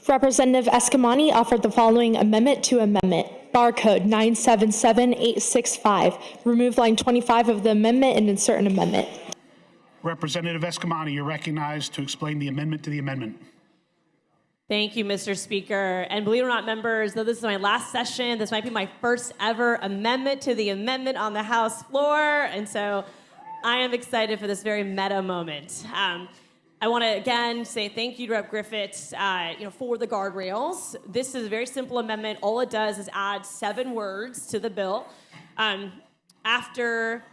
Representative Eskamani offered the following amendment to amendment. Bar code 977865. Remove line 25 of the amendment and insert an amendment. Representative Eskamani, you're recognized to explain the amendment to the amendment. Thank you, Mr. Speaker. And believe it or not, members, though this is my last session, this might be my first ever amendment to the amendment on the House floor. And so I am excited for this very meta moment. I want to again say thank you to Rep. Griffitts for the guardrails. This is a very simple amendment. All it does is add 7 words to the bill. After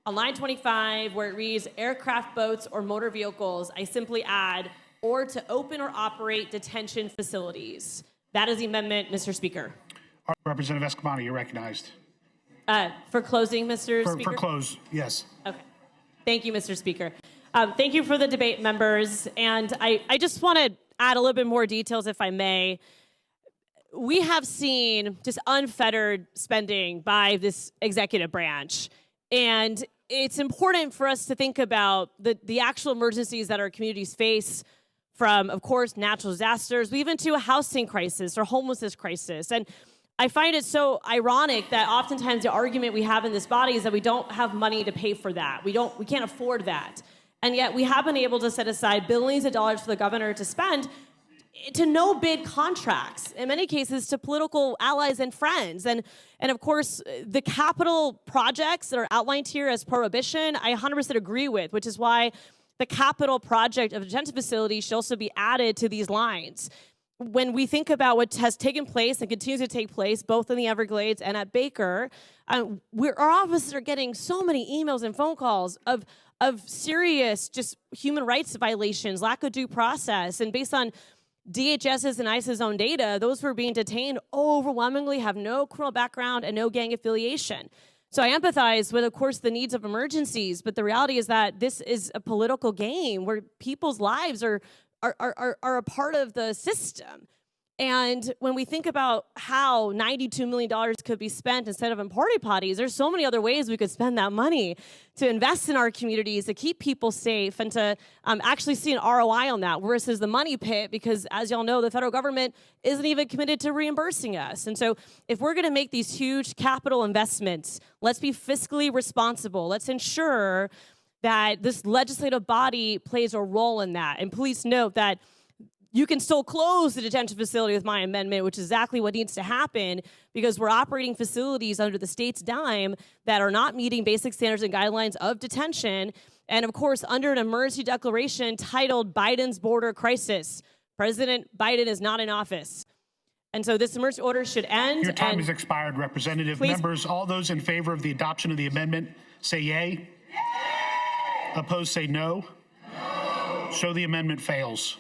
on line 25, where it reads aircraft, boats, or motor vehicles, I simply add or to open or operate detention facilities. That is the amendment, Mr. Speaker. Representative Eskamani, you're recognized. For closing, Mr. Speaker? For close, yes. Okay. Thank you, Mr. Speaker. Thank you for the debate, members. And I just want to add a little bit more details, if I may. We have seen just unfettered spending by this executive branch. And it's important for us to think about the actual emergencies that our communities face, from, of course, natural disasters, even to a housing crisis or homelessness crisis. And I find it so ironic that oftentimes the argument we have in this body is that we don't have money to pay for that. We can't afford that. And yet we have been able to set aside billions of dollars for the governor to spend to no-bid contracts, in many cases to political allies and friends. And of course, the capital projects that are outlined here as prohibition, I 100% agree with, which is why the capital project of a detention facility should also be added to these lines. When we think about what has taken place and continues to take place, both in the Everglades and at Baker, our offices are getting so many emails and phone calls of serious just human rights violations, lack of due process, and based on DHS's and ICE's own data, those who are being detained overwhelmingly have no criminal background and no gang affiliation. So I empathize with, of course, the needs of emergencies, but the reality is that this is a political game where people's lives are a part of the system. And when we think about how $92 million could be spent instead of in porta potties, there's so many other ways we could spend that money to invest in our communities, to keep people safe, and to actually see an ROI on that versus the money pit, because as y'all know, the federal government isn't even committed to reimbursing us. And so if we're going to make these huge capital investments, let's be fiscally responsible. Let's ensure that this legislative body plays a role in that. And please note that you can still close the detention facility with my amendment, which is exactly what needs to happen, because we're operating facilities under the state's dime that are not meeting basic standards and guidelines of detention. And of course, under an emergency declaration titled Biden's Border Crisis. President Biden is not in office. And so this emergency order should end. Your time has expired, Representative. Please. Members, all those in favor of the adoption of the amendment, say yay. Yay! Opposed, say no. No. So the amendment fails.